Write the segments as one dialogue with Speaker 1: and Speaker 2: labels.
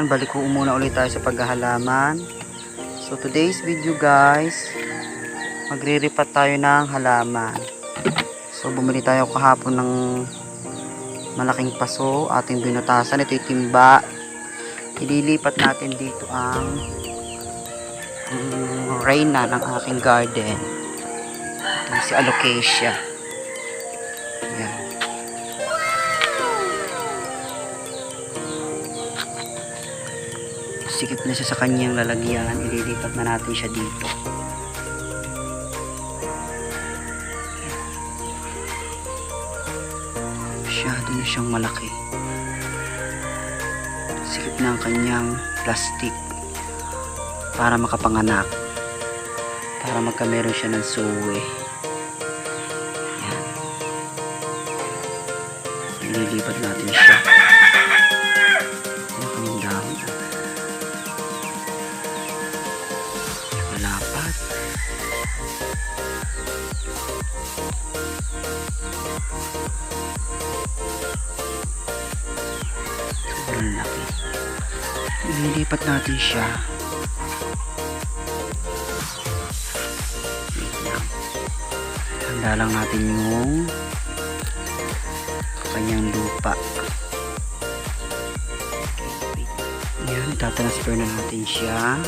Speaker 1: Ayan, balik ko muna ulit tayo sa paghahalaman. So today's video guys, magre-repat tayo ng halaman. So bumili tayo kahapon ng malaking paso, ating binutasan. Ito yung timba. Ililipat natin dito ang reyna ng aking garden. Ito si Alocasia. Ayan. Sikip na siya sa kanyang lalagyan. Ililipat na natin siya dito. Masyado na siyang malaki. Sikip na ang kanyang plastic para makapanganak, para magkameron siya ng suwe. Ayan. Ililipat natin siya. Ano kanyang dahon? Malapat. Sobrang laki. Ililipat natin siya. Handa lang natin yung kanyang lupa. Ayan, itatransfer na natin siya.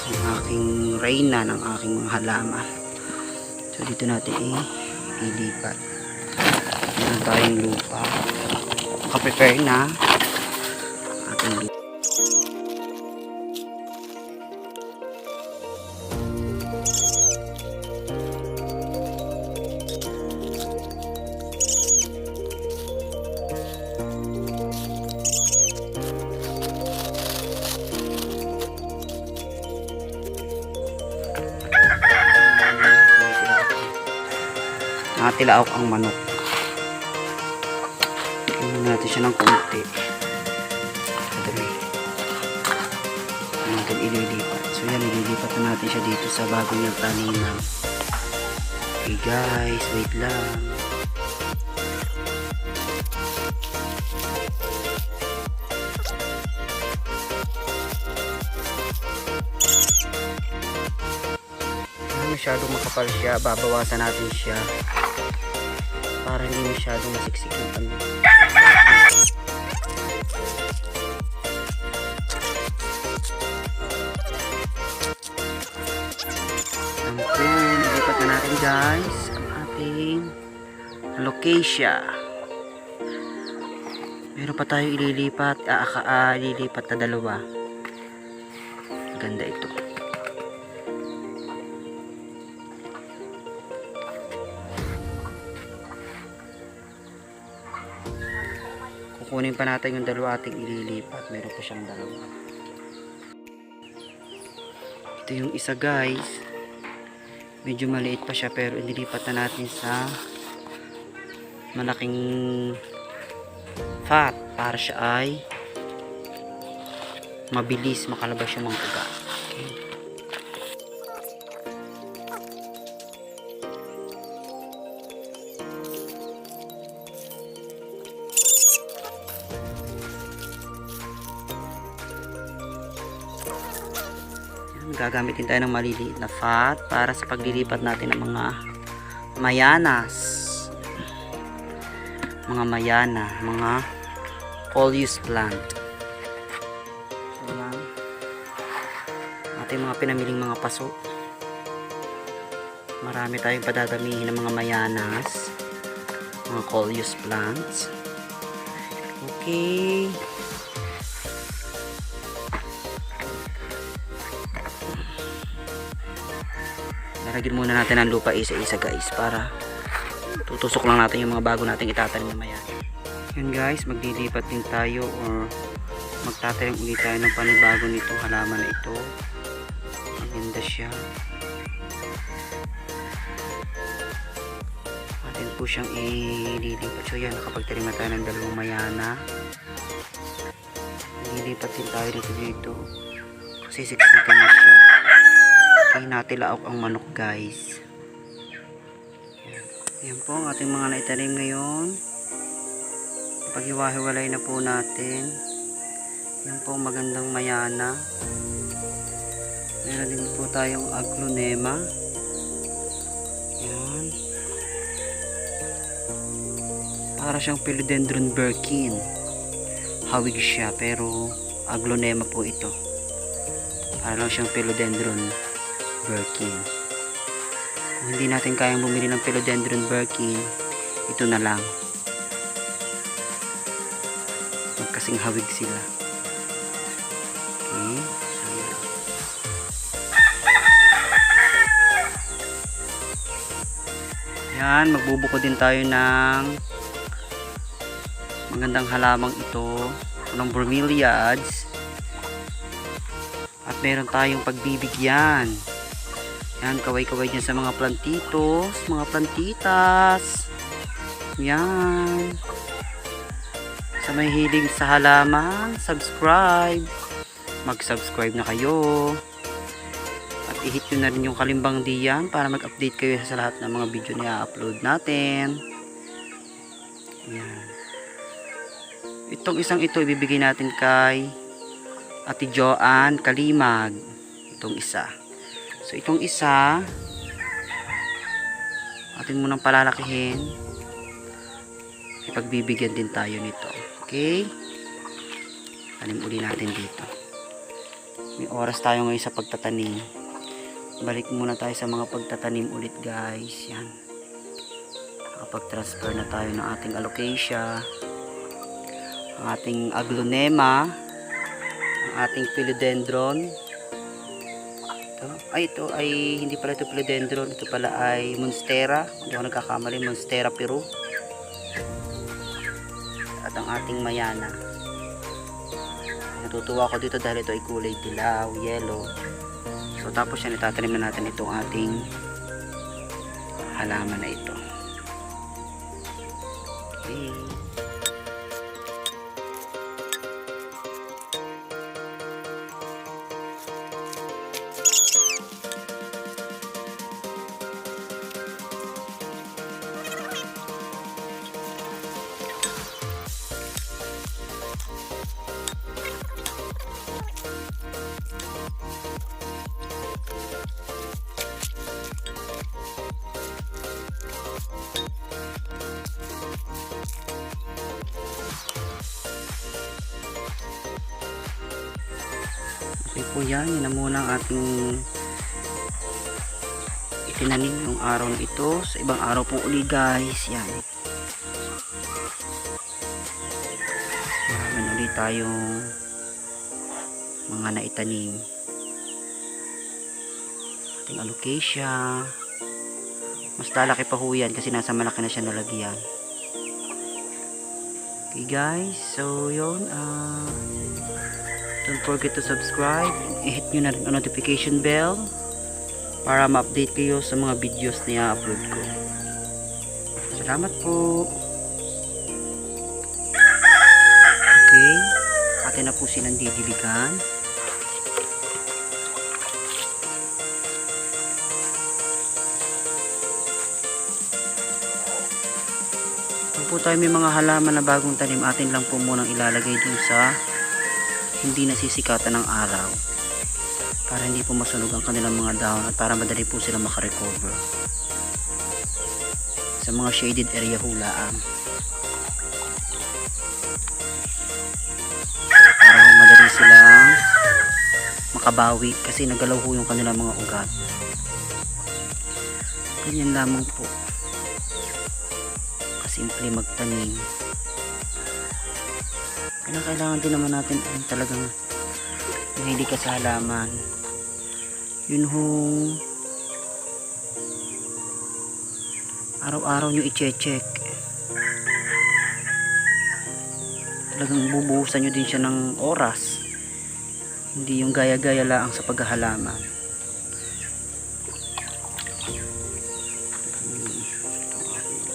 Speaker 1: Ang aking reyna ng aking mga halaman. So dito natin ilipat. Meron tayong lupa. Naka-prepare na ating lupa. Natilaok ang manok. Tingnan natin siya ng konti. Kadali. Natin ililipat. So yan, ililipat na natin siya dito sa bago niyang taniman. Okay guys, wait lang. Masyadong makapal siya, babawasan natin siya para hindi masyadong masiksik yung ano. Ampun, ilipat na natin guys ang ating Alocasia. Meron pa tayo ililipat, ililipat na dalawa. Ganda ito. Kukunin pa natin yung dalawa ating ililipat. Meron pa siyang dalawa. Ito yung isa guys. Medyo maliit pa siya pero inilipat na natin sa malaking fat para siya ay mabilis makalabas yung mga ugat. Okay. Gagamitin tayo ng maliliit na fat para sa paglilipat natin ng mga mayanas, mga all-use plant. So yan, ating mga pinamiling mga paso. Marami tayong padadamihin ng mga mayanas, mga all-use plants. Okay. Lagyan muna natin ang lupa isa-isa guys para tutusok lang natin yung mga bago nating itatanim na mayan. Yun guys, maglilipat din tayo or magtatanim ulit tayo ng panibago nitong halaman na ito. Maganda siya. Atin po siyang ililipat. So yan, nakapagtanim na tayo ng dalawang mayana. Ililipat din tayo dito kasi siksikan na siya. Okay, natilaok ang manok guys. Yan po ang ating mga naitanim ngayon. Paghiwa-hiwalay na po natin. Yan po magandang mayana. Meron din po tayong aglonema. Yan. Para siyang philodendron birkin. Hawig siya pero aglonema po ito. Para lang siyang philodendron birkin. Kung hindi natin kayang bumili ng philodendron birkin, ito na lang. Magkasing hawig sila. Okay. Yan, magbubuko din tayo ng magandang halamang ito ng bromeliads. At meron tayong pagbibigyan. Yan, kaway-kaway dyan sa mga plantitos, mga plantitas. Yan. Sa may hilig sa halaman, subscribe. Mag-subscribe na kayo. At i-hit nyo na rin yung kalimbang diyan para mag-update kayo sa lahat ng mga video na i-upload natin. Yan. Itong isang ito, ibibigay natin kay Ate Joanne Kalimag. Itong isa. So, itong isa, atin munang palalakihin. Ipagbibigyan din tayo nito. Okay? Tanim uli natin dito. May oras tayo ngayon sa pagtatanim. Balik muna tayo sa mga pagtatanim ulit, guys. Yan. Nakapag-transfer na tayo ng ating alocasia, ang ating aglonema, ang ating philodendron. Ito ay hindi pala ito philodendron, ito pala ay monstera. Hindi ako nagkakamali, monstera peru. At ang ating mayana. Natutuwa ako dito dahil ito ay kulay dilaw, yellow. So tapos yan, itatanim na natin itong ating halaman na ito. Okay. Okay po yan, yun na muna ang ating itinanim yung araw na ito. Sa ibang araw po uli, guys. Yan. Maraming ulit tayong mga naitanim. Ating alocasia. Mas lalaki pa ho yan kasi nasa malaki na siya nalagyan. Okay, guys. So, yun. Don't forget to subscribe. I-hit nyo na rin ang notification bell para ma-update kayo sa mga videos na i-upload ko. Salamat po. Okay. Atin na po silang didiligan. Kung po tayo may mga halaman na bagong tanim, atin lang po munang ilalagay dun sa hindi nasisikatan ng araw para hindi po masunog ang kanilang mga dahon at para madali po sila makarecover sa mga shaded area hulaan para madali silang makabawi kasi nagalaw ho yung kanilang mga ugat. Ganyan lamang po kasimple magtanim. Kailangan din naman natin ay talagang mahilig ka sa halaman. Yun hong araw-araw nyo i-check. Talagang bubuhusan nyo din siya ng oras. Hindi yung gaya-gaya lang sa paghahalaman.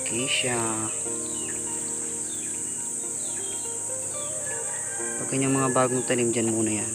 Speaker 1: Okay siya. Pag kanyang mga bagong tanim dyan muna yan.